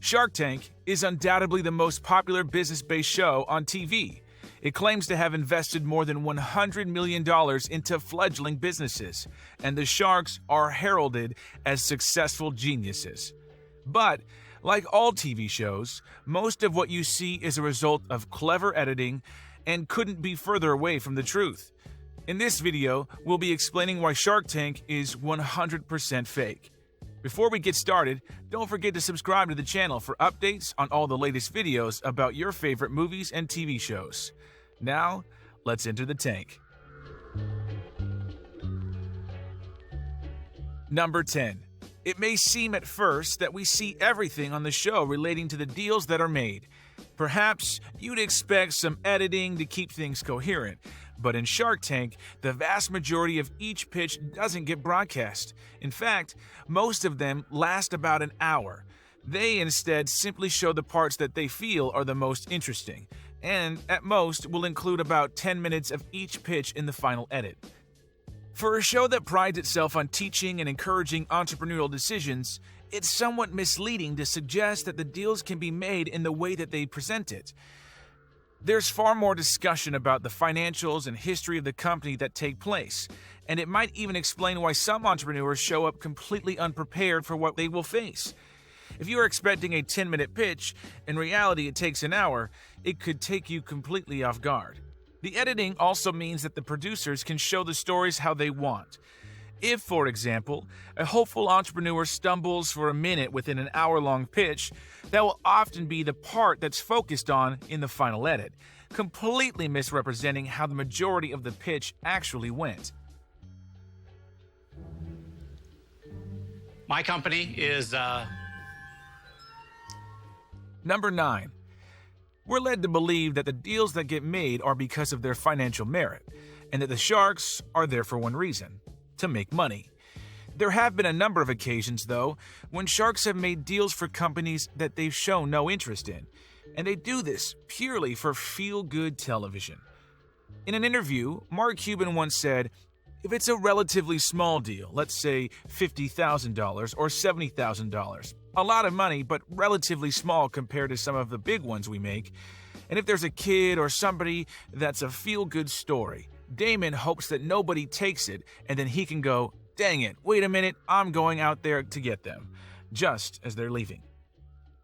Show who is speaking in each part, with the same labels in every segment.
Speaker 1: Shark Tank is undoubtedly the most popular business-based show on TV. It claims to have invested more than $100 million into fledgling businesses, and the sharks are heralded as successful geniuses. But, like all TV shows, most of what you see is a result of clever editing and couldn't be further away from the truth. In this video, we'll be explaining why Shark Tank is 100% fake. Before we get started, don't forget to subscribe to the channel for updates on all the latest videos about your favorite movies and TV shows. Now, let's enter the tank. Number 10. It may seem at first that we see everything on the show relating to the deals that are made. Perhaps you'd expect some editing to keep things coherent, but in Shark Tank, the vast majority of each pitch doesn't get broadcast. In fact, most of them last about an hour. They instead simply show the parts that they feel are the most interesting, and at most will include about 10 minutes of each pitch in the final edit. For a show that prides itself on teaching and encouraging entrepreneurial decisions, it's somewhat misleading to suggest that the deals can be made in the way that they present it. There's far more discussion about the financials and history of the company that take place, and it might even explain why some entrepreneurs show up completely unprepared for what they will face. If you are expecting a 10-minute pitch, in reality it takes an hour, it could take you completely off guard. The editing also means that the producers can show the stories how they want. If, for example, a hopeful entrepreneur stumbles for a minute within an hour-long pitch, that will often be the part that's focused on in the final edit, completely misrepresenting how the majority of the pitch actually went.
Speaker 2: My company is,
Speaker 1: Number 9. We're led to believe that the deals that get made are because of their financial merit, and that the sharks are there for one reason: to make money. There have been a number of occasions, though, when sharks have made deals for companies that they've shown no interest in, and they do this purely for feel-good television. In an interview, Mark Cuban once said, "If it's a relatively small deal, let's say $50,000 or $70,000, a lot of money, but relatively small compared to some of the big ones we make. And if there's a kid or somebody that's a feel-good story, Damon hopes that nobody takes it, and then he can go, 'Dang it, wait a minute, I'm going out there to get them,' just as they're leaving."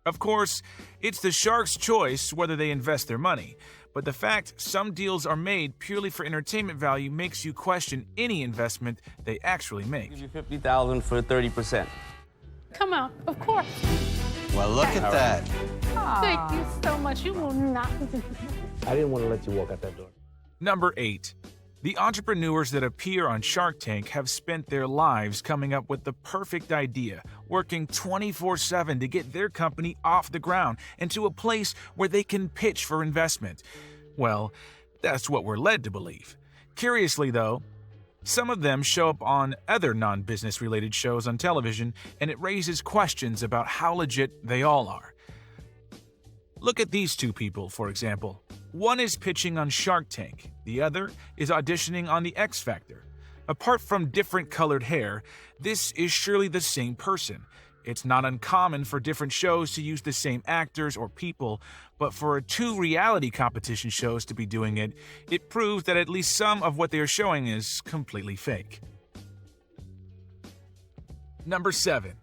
Speaker 1: Of course, it's the sharks' choice whether they invest their money, but the fact some deals are made purely for entertainment value makes you question any investment they actually make.
Speaker 3: Give you $50,000 for 30%.
Speaker 4: Come on, of course.
Speaker 5: Well, look at that.
Speaker 4: Thank you so much. You will not.
Speaker 3: I didn't want to let you walk out that door.
Speaker 1: Number 8. The entrepreneurs that appear on Shark Tank have spent their lives coming up with the perfect idea, working 24/7 to get their company off the ground and to a place where they can pitch for investment. Well, that's what we're led to believe. Curiously, though, some of them show up on other non-business related shows on television, and it raises questions about how legit they all are. Look at these two people, for example. One is pitching on Shark Tank, the other is auditioning on the X Factor. Apart from different colored hair, this is surely the same person. It's not uncommon for different shows to use the same actors or people, but for two reality competition shows to be doing it, it proves that at least some of what they are showing is completely fake. Number 7.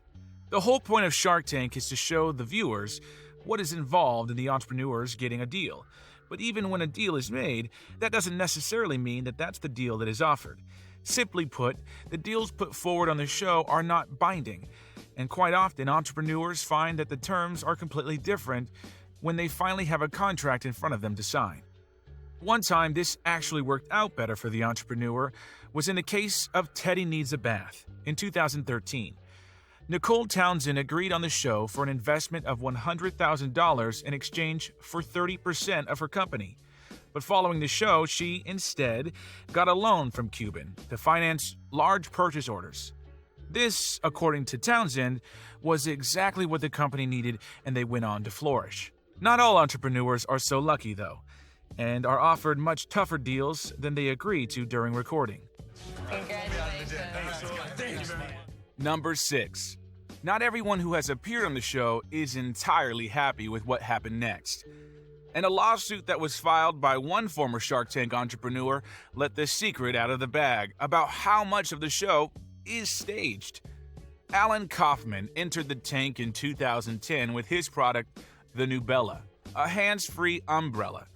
Speaker 1: The whole point of Shark Tank is to show the viewers what is involved in the entrepreneurs getting a deal. But even when a deal is made, that doesn't necessarily mean that that's the deal that is offered. Simply put, the deals put forward on the show are not binding, and quite often entrepreneurs find that the terms are completely different when they finally have a contract in front of them to sign. One time this actually worked out better for the entrepreneur was in the case of Teddy Needs a Bath in 2013. Nicole Townsend agreed on the show for an investment of $100,000 in exchange for 30% of her company. But following the show, she instead got a loan from Cuban to finance large purchase orders. This, according to Townsend, was exactly what the company needed, and they went on to flourish. Not all entrepreneurs are so lucky, though, and are offered much tougher deals than they agree to during recording.
Speaker 4: Congratulations.
Speaker 1: Number 6. Not everyone who has appeared on the show is entirely happy with what happened next. And a lawsuit that was filed by one former Shark Tank entrepreneur let the secret out of the bag about how much of the show is staged. Alan Kaufman entered the tank in 2010 with his product, the Nubella, a hands-free umbrella.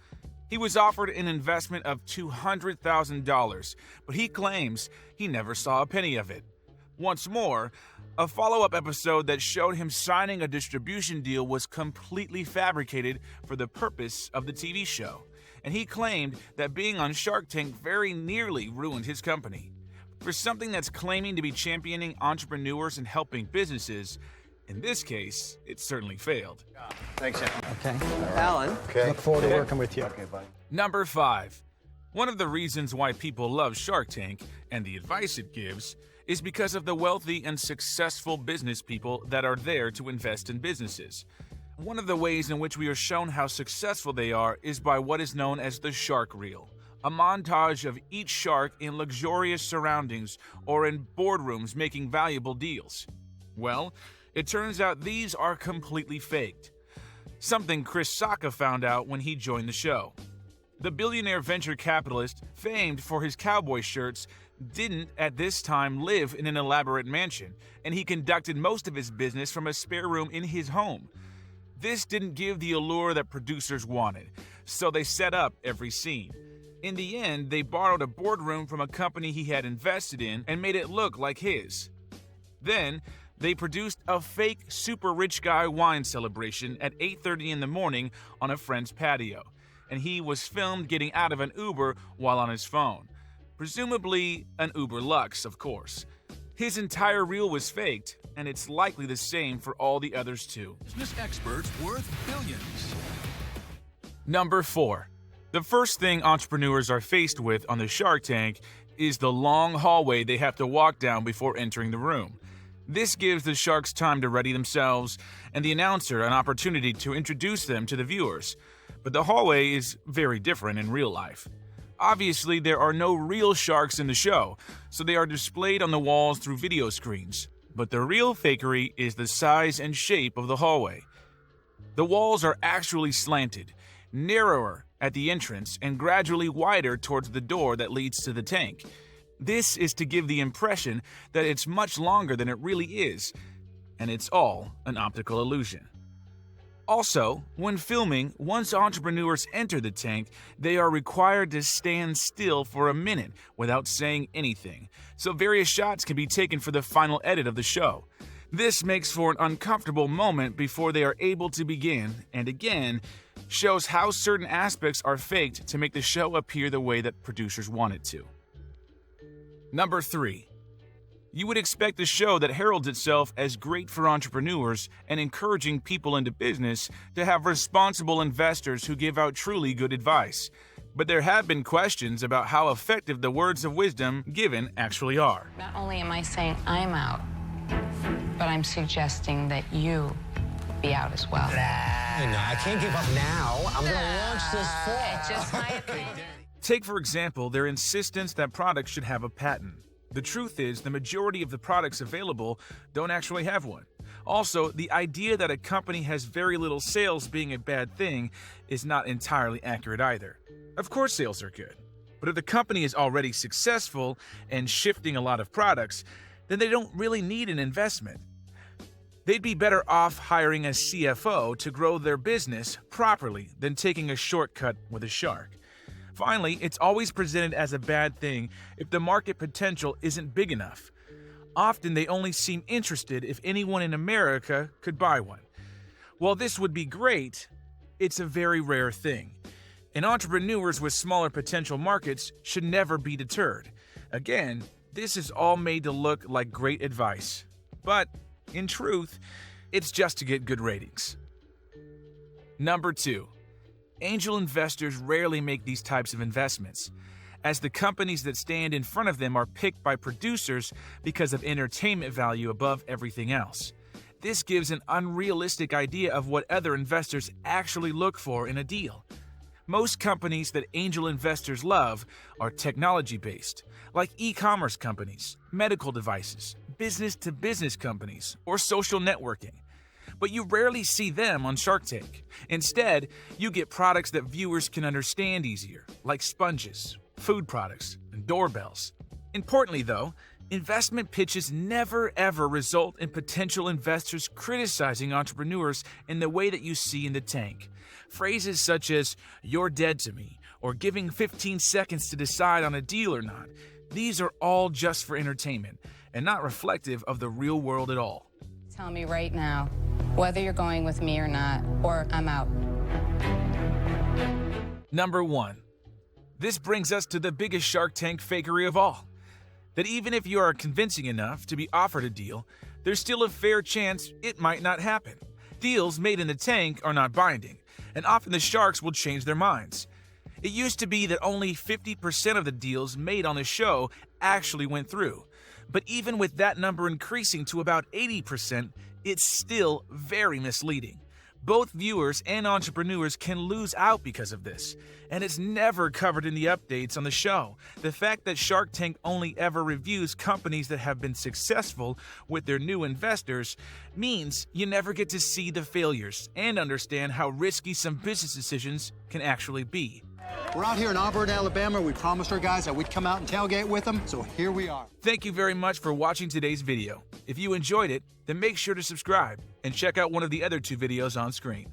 Speaker 1: He was offered an investment of $200,000, but he claims he never saw a penny of it. Once more, a follow-up episode that showed him signing a distribution deal was completely fabricated for the purpose of the TV show, and he claimed that being on Shark Tank very nearly ruined his company. For something that's claiming to be championing entrepreneurs and helping businesses, in this case, it certainly failed.
Speaker 5: Thanks, Alan.
Speaker 2: Okay. Alan,
Speaker 5: Okay.
Speaker 2: look forward to working with you.
Speaker 5: Okay, bye.
Speaker 1: Number 5. One of the reasons why people love Shark Tank and the advice it gives is because of the wealthy and successful business people that are there to invest in businesses. One of the ways in which we are shown how successful they are is by what is known as the shark reel, a montage of each shark in luxurious surroundings or in boardrooms making valuable deals. Well, it turns out these are completely faked. Something Chris Sacca found out when he joined the show. The billionaire venture capitalist, famed for his cowboy shirts, didn't at this time live in an elaborate mansion, and he conducted most of his business from a spare room in his home. This didn't give the allure that producers wanted, so they set up every scene. In the end, they borrowed a boardroom from a company he had invested in and made it look like his. Then, they produced a fake super rich guy wine celebration at 8:30 in the morning on a friend's patio, and he was filmed getting out of an Uber while on his phone. Presumably an Uber Lux, of course. His entire reel was faked, and it's likely the same for all the others too.
Speaker 6: Business experts worth billions.
Speaker 1: Number 4. The first thing entrepreneurs are faced with on the Shark Tank is the long hallway they have to walk down before entering the room. This gives the sharks time to ready themselves and the announcer an opportunity to introduce them to the viewers. But the hallway is very different in real life. Obviously, there are no real sharks in the show, so they are displayed on the walls through video screens. But the real fakery is the size and shape of the hallway. The walls are actually slanted, narrower at the entrance and gradually wider towards the door that leads to the tank. This is to give the impression that it's much longer than it really is, and it's all an optical illusion. Also, when filming, once entrepreneurs enter the tank, they are required to stand still for a minute without saying anything, so various shots can be taken for the final edit of the show. This makes for an uncomfortable moment before they are able to begin, and again, shows how certain aspects are faked to make the show appear the way that producers want it to. Number 3. You would expect a show that heralds itself as great for entrepreneurs and encouraging people into business to have responsible investors who give out truly good advice. But there have been questions about how effective the words of wisdom given actually are.
Speaker 7: Not only am I saying I'm out, but I'm suggesting that you be out as well.
Speaker 2: No, I can't give up now. I'm going to launch this fall.
Speaker 7: Just my opinion.
Speaker 1: Take, for example, their insistence that products should have a patent. The truth is, the majority of the products available don't actually have one. Also, the idea that a company has very little sales being a bad thing is not entirely accurate either. Of course sales are good, but if the company is already successful and shifting a lot of products, then they don't really need an investment. They'd be better off hiring a CFO to grow their business properly than taking a shortcut with a shark. Finally, it's always presented as a bad thing if the market potential isn't big enough. Often they only seem interested if anyone in America could buy one. While this would be great, it's a very rare thing. And entrepreneurs with smaller potential markets should never be deterred. Again, this is all made to look like great advice. But, in truth, it's just to get good ratings. Number 2. Angel investors rarely make these types of investments, as the companies that stand in front of them are picked by producers because of entertainment value above everything else. This gives an unrealistic idea of what other investors actually look for in a deal. Most companies that angel investors love are technology-based, like e-commerce companies, medical devices, business-to-business companies or social networking. But you rarely see them on Shark Tank. Instead, you get products that viewers can understand easier, like sponges, food products, and doorbells. Importantly, though, investment pitches never ever result in potential investors criticizing entrepreneurs in the way that you see in the tank. Phrases such as, "You're dead to me," or "giving 15 seconds to decide on a deal or not," these are all just for entertainment and not reflective of the real world at all.
Speaker 7: Tell me right now whether you're going with me or not, or I'm out.
Speaker 1: Number 1. This brings us to the biggest Shark Tank fakery of all. That even if you are convincing enough to be offered a deal, there's still a fair chance it might not happen. Deals made in the tank are not binding, and often the sharks will change their minds. It used to be that only 50% of the deals made on the show actually went through. But even with that number increasing to about 80%, it's still very misleading. Both viewers and entrepreneurs can lose out because of this, and it's never covered in the updates on the show. The fact that Shark Tank only ever reviews companies that have been successful with their new investors means you never get to see the failures and understand how risky some business decisions can actually be.
Speaker 8: We're out here in Auburn, Alabama. We promised our guys that we'd come out and tailgate with them, so here we are.
Speaker 1: Thank you very much for watching today's video. If you enjoyed it, then make sure to subscribe and check out one of the other 2 videos on screen.